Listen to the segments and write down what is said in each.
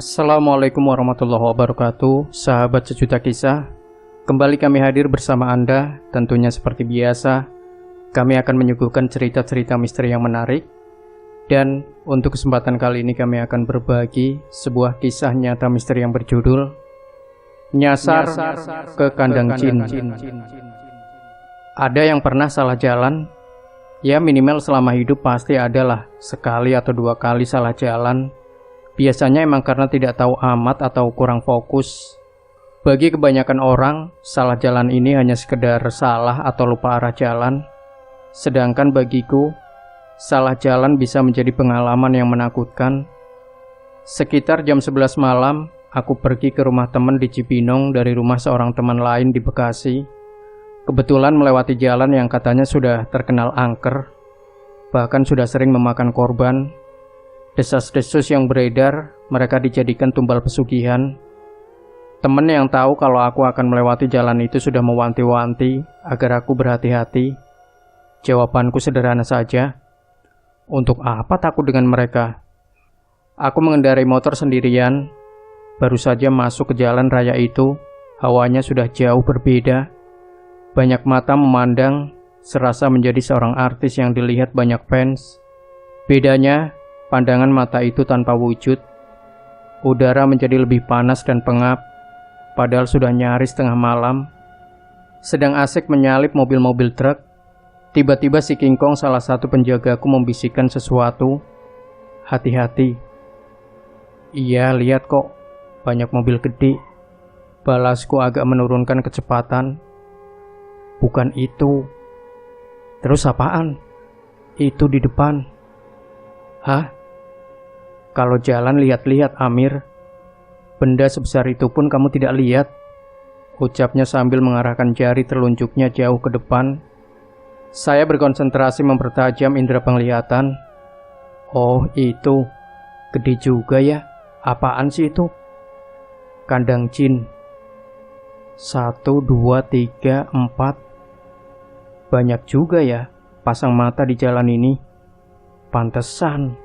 Assalamualaikum warahmatullahi wabarakatuh, sahabat sejuta kisah. Kembali kami hadir bersama Anda, tentunya seperti biasa. Kami akan menyuguhkan cerita-cerita misteri yang menarik. Dan untuk kesempatan kali ini kami akan berbagi sebuah kisah nyata misteri yang berjudul Nyasar ke Kandang Jin. Ada yang pernah salah jalan? Ya minimal selama hidup pasti adalah sekali atau dua kali salah jalan. Biasanya emang karena tidak tahu amat atau kurang fokus. Bagi kebanyakan orang, salah jalan ini hanya sekedar salah atau lupa arah jalan. Sedangkan bagiku, salah jalan bisa menjadi pengalaman yang menakutkan. Sekitar jam 11 malam, aku pergi ke rumah teman di Cibinong dari rumah seorang teman lain di Bekasi. Kebetulan melewati jalan yang katanya sudah terkenal angker, bahkan sudah sering memakan korban. Desas-desus yang beredar, mereka dijadikan tumbal pesugihan. Teman yang tahu kalau aku akan melewati jalan itu sudah mewanti-wanti agar aku berhati-hati. Jawabanku sederhana saja. Untuk apa takut dengan mereka? Aku mengendarai motor sendirian. Baru saja masuk ke jalan raya itu, hawanya sudah jauh berbeda. Banyak mata memandang, serasa menjadi seorang artis yang dilihat banyak fans. Bedanya, pandangan mata itu tanpa wujud. Udara menjadi lebih panas dan pengap, padahal sudah nyaris tengah malam. Sedang asik menyalip mobil-mobil truk, tiba-tiba si King Kong salah satu penjagaku membisikkan sesuatu. Hati-hati. Iya, lihat kok, banyak mobil gede. Balasku agak menurunkan kecepatan. Bukan itu. Terus apaan? Itu di depan. Hah? Kalau jalan lihat-lihat, Amir. Benda sebesar itu pun kamu tidak lihat, ucapnya sambil mengarahkan jari telunjuknya jauh ke depan. Saya berkonsentrasi mempertajam indera penglihatan. Oh, itu. Gede juga ya. Apaan sih itu? Kandang jin. 1, 2, 3, 4. Banyak juga ya pasang mata di jalan ini. Pantesan.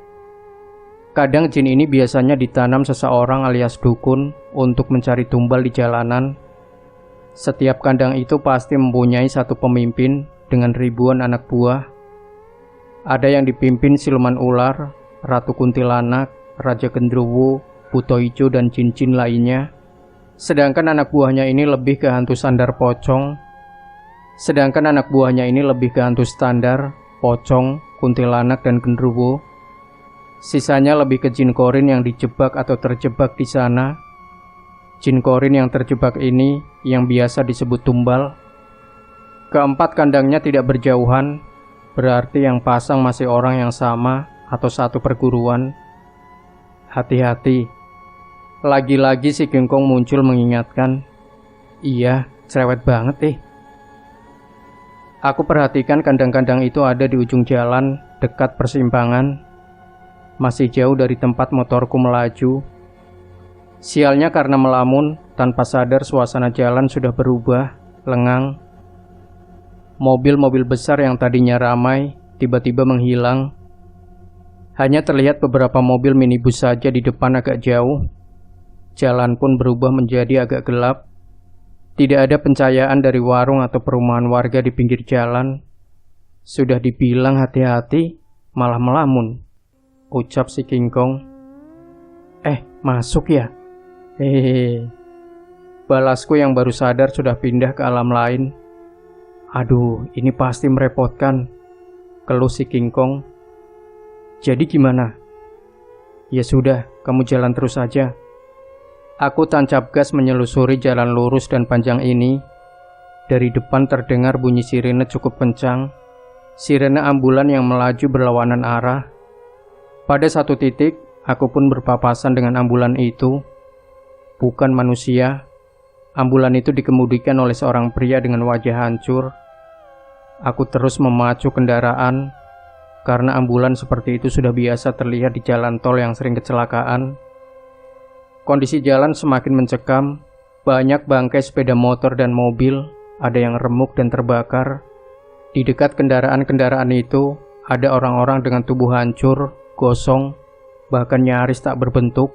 Kadang jin ini biasanya ditanam seseorang alias dukun untuk mencari tumbal di jalanan. Setiap kandang itu pasti mempunyai satu pemimpin dengan ribuan anak buah. Ada yang dipimpin siluman ular, ratu kuntilanak, raja genderuwo, buto ijo, dan jin-jin lainnya. Sedangkan anak buahnya ini lebih ke hantu standar pocong. Kuntilanak, dan genderuwo. Sisanya lebih ke jin korin yang dijebak atau terjebak di sana. Jin korin yang terjebak ini yang biasa disebut tumbal. Keempat kandangnya tidak berjauhan, berarti yang pasang masih orang yang sama atau satu perguruan. Hati-hati. Lagi-lagi si King Kong muncul mengingatkan. Iya, cerewet banget. Aku perhatikan kandang-kandang itu ada di ujung jalan, dekat persimpangan. Masih jauh dari tempat motorku melaju. Sialnya karena melamun, tanpa sadar suasana jalan sudah berubah, lengang. Mobil-mobil besar yang tadinya ramai, tiba-tiba menghilang. Hanya terlihat beberapa mobil minibus saja di depan agak jauh. Jalan pun berubah menjadi agak gelap. Tidak ada pencahayaan dari warung atau perumahan warga di pinggir jalan. Sudah dibilang hati-hati, malah melamun, ucap si King Kong. Masuk ya? Hehehe. Balasku yang baru sadar sudah pindah ke alam lain. Aduh, ini pasti merepotkan, keluh si King Kong. Jadi gimana? Ya sudah, kamu jalan terus saja. Aku tancap gas menyelusuri jalan lurus dan panjang ini. Dari depan terdengar bunyi sirene cukup kencang. Sirene ambulan yang melaju berlawanan arah. Pada satu titik, aku pun berpapasan dengan ambulan itu. Bukan manusia. Ambulan itu dikemudikan oleh seorang pria dengan wajah hancur. Aku terus memacu kendaraan, karena ambulan seperti itu sudah biasa terlihat di jalan tol yang sering kecelakaan. Kondisi jalan semakin mencekam, banyak bangkai sepeda motor dan mobil, ada yang remuk dan terbakar. Di dekat kendaraan-kendaraan itu, ada orang-orang dengan tubuh hancur, gosong, bahkan nyaris tak berbentuk.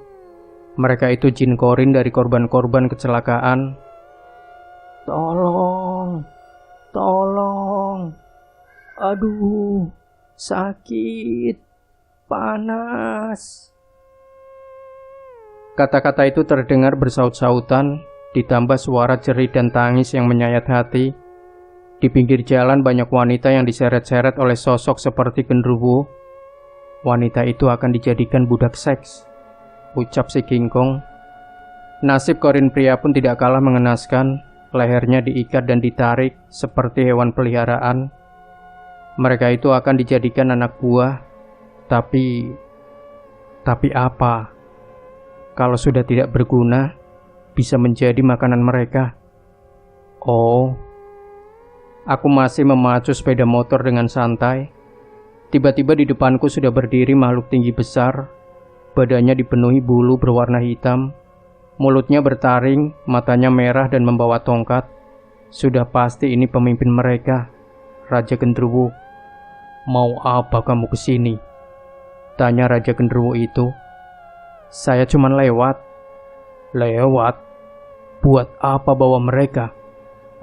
Mereka itu jin korin dari korban-korban kecelakaan. Tolong, tolong, aduh, sakit, panas. Kata-kata itu terdengar bersaut-sautan, ditambah suara jerit dan tangis yang menyayat hati. Di pinggir jalan banyak wanita yang diseret-seret oleh sosok seperti genderuwo. Wanita itu akan dijadikan budak seks, ucap si King Kong. Nasib korin pria pun tidak kalah mengenaskan. Lehernya diikat dan ditarik seperti hewan peliharaan. Mereka itu akan dijadikan anak buah. Tapi apa? Kalau sudah tidak berguna, bisa menjadi makanan mereka. Oh, aku masih memacu sepeda motor dengan santai. Tiba-tiba di depanku sudah berdiri makhluk tinggi besar. Badannya dipenuhi bulu berwarna hitam. Mulutnya bertaring, matanya merah dan membawa tongkat. Sudah pasti ini pemimpin mereka, Raja Genderuwo. Mau apa kamu kesini? Tanya Raja Genderuwo itu. Saya cuma lewat. Lewat? Buat apa bawa mereka?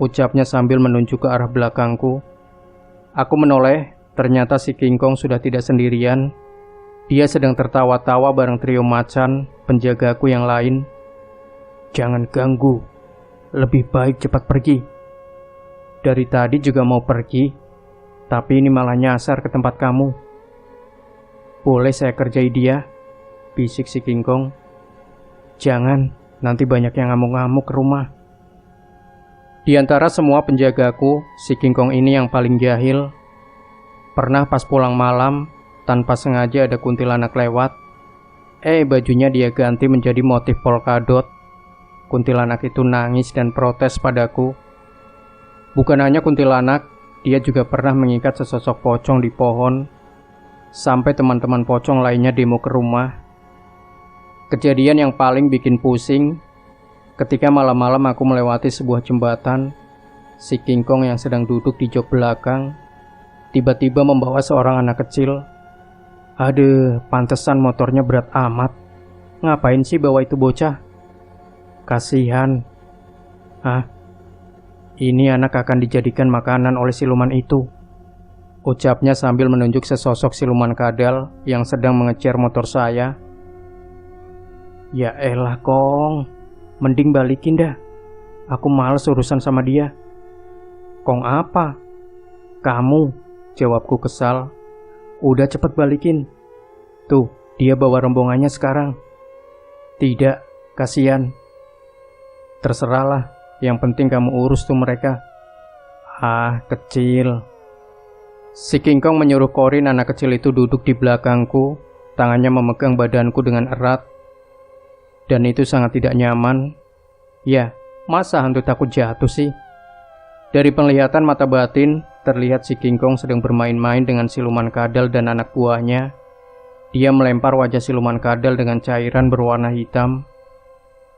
Ucapnya sambil menunjuk ke arah belakangku. Aku menoleh, ternyata si King Kong sudah tidak sendirian. Dia sedang tertawa-tawa bareng trio macan, penjagaku yang lain. Jangan ganggu, lebih baik cepat pergi. Dari tadi juga mau pergi, tapi ini malah nyasar ke tempat kamu. Boleh saya kerjai dia? Bisik si King Kong. Jangan, nanti banyak yang ngamuk-ngamuk ke rumah. Di antara semua penjagaku, si King Kong ini yang paling jahil. Pernah pas pulang malam, tanpa sengaja ada kuntilanak lewat. Bajunya dia ganti menjadi motif polkadot. Kuntilanak itu nangis dan protes padaku. Bukan hanya kuntilanak, dia juga pernah mengikat sesosok pocong di pohon. Sampai teman-teman pocong lainnya demo ke rumah. Kejadian yang paling bikin pusing, ketika malam-malam aku melewati sebuah jembatan. Si King Kong yang sedang duduk di jok belakang tiba-tiba membawa seorang anak kecil. Aduh, pantesan motornya berat amat. Ngapain sih bawa itu bocah? Kasihan. Ini anak akan dijadikan makanan oleh siluman itu, ucapnya sambil menunjuk sesosok siluman kadal yang sedang mengejar motor saya. Ya elah Kong, mending balikin dah. Aku males urusan sama dia. Kong apa? Kamu, jawabku kesal. Udah cepet balikin. Tuh, dia bawa rombongannya sekarang. Tidak, kasihan. Terserahlah, yang penting kamu urus tuh mereka. Kecil. Si King Kong menyuruh korin anak kecil itu duduk di belakangku, tangannya memegang badanku dengan erat. Dan itu sangat tidak nyaman. Ya, masa hantu takut jatuh sih? Dari penglihatan mata batin, terlihat si King Kong sedang bermain-main dengan siluman kadal dan anak buahnya. Dia melempar wajah siluman kadal dengan cairan berwarna hitam.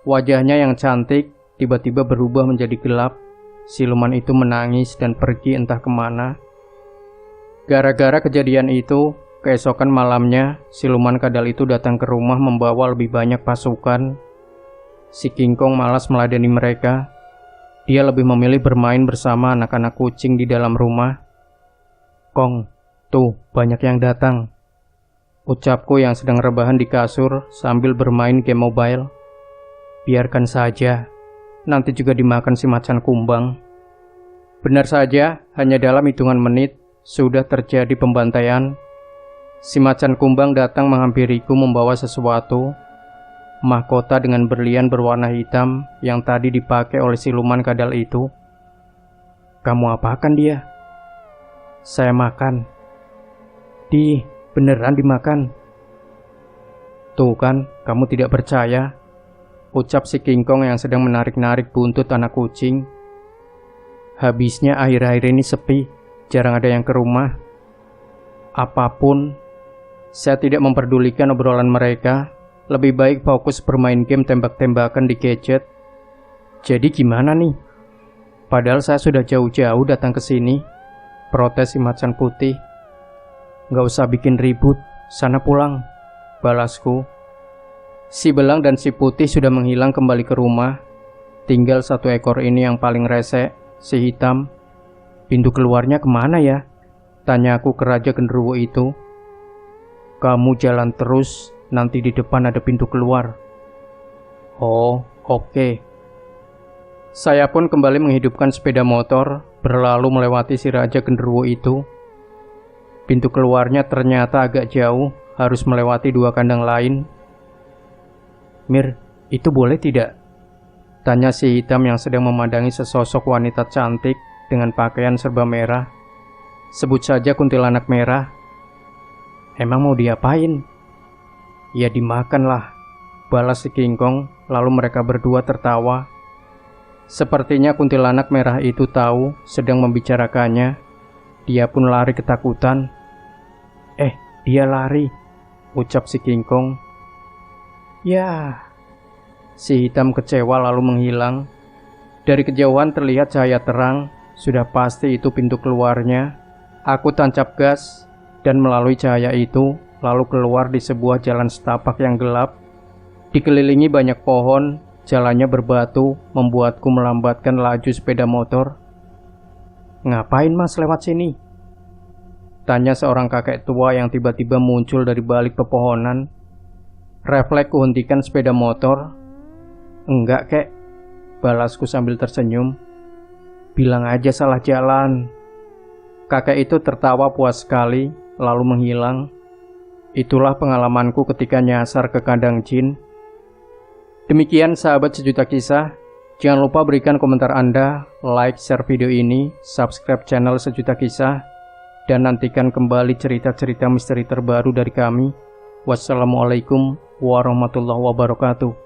Wajahnya yang cantik tiba-tiba berubah menjadi gelap. Siluman itu menangis dan pergi entah kemana. Gara-gara kejadian itu, keesokan malamnya siluman kadal itu datang ke rumah membawa lebih banyak pasukan. Si King Kong malas meladeni mereka. Dia lebih memilih bermain bersama anak-anak kucing di dalam rumah. Kong, tuh banyak yang datang, ucapku yang sedang rebahan di kasur sambil bermain game mobile. Biarkan saja, nanti juga dimakan si macan kumbang. Benar saja, hanya dalam hitungan menit sudah terjadi pembantaian. Si macan kumbang datang menghampiriku membawa sesuatu, mahkota dengan berlian berwarna hitam yang tadi dipakai oleh siluman kadal itu. Kamu apakan dia? Saya makan. Beneran dimakan? Tuh kan, kamu tidak percaya, ucap si King Kong yang sedang menarik-narik buntut anak kucing. Habisnya akhir-akhir ini sepi, jarang ada yang ke rumah. Apapun, saya tidak memperdulikan obrolan mereka. Lebih baik fokus bermain game tembak-tembakan di gadget. Jadi gimana nih? Padahal saya sudah jauh-jauh datang ke sini, protes si macan putih. Gak usah bikin ribut, sana pulang, balasku. Si belang dan si putih sudah menghilang kembali ke rumah. Tinggal satu ekor ini yang paling rese, si hitam. Pintu keluarnya kemana ya? Tanya aku ke Raja Genderuwo itu. Kamu jalan terus, nanti di depan ada pintu keluar. Oh, oke. Saya pun kembali menghidupkan sepeda motor, berlalu melewati si Raja Genderuwo itu. Pintu keluarnya ternyata agak jauh, harus melewati 2 kandang lain. Mir, itu boleh tidak? Tanya si hitam yang sedang memandangi sesosok wanita cantik dengan pakaian serba merah. Sebut saja kuntilanak merah. Emang mau diapain? Ya dimakanlah, balas si King Kong, lalu mereka berdua tertawa. Sepertinya kuntilanak merah itu tahu sedang membicarakannya. Dia pun lari ketakutan. Dia lari, ucap si King Kong. Ya, si hitam kecewa lalu menghilang. Dari kejauhan terlihat cahaya terang, sudah pasti itu pintu keluarnya. Aku tancap gas dan melalui cahaya itu lalu keluar di sebuah jalan setapak yang gelap. Dikelilingi banyak pohon, jalannya berbatu, membuatku melambatkan laju sepeda motor. Ngapain mas lewat sini? Tanya seorang kakek tua yang tiba-tiba muncul dari balik pepohonan. Refleks kuhentikan sepeda motor. Enggak kek, balasku sambil tersenyum. Bilang aja salah jalan. Kakek itu tertawa puas sekali, lalu menghilang. Itulah pengalamanku ketika nyasar ke kandang jin. Demikian sahabat sejuta kisah. Jangan lupa berikan komentar Anda, like, share video ini, subscribe channel Sejuta Kisah, dan nantikan kembali cerita-cerita misteri terbaru dari kami. Wassalamualaikum warahmatullahi wabarakatuh.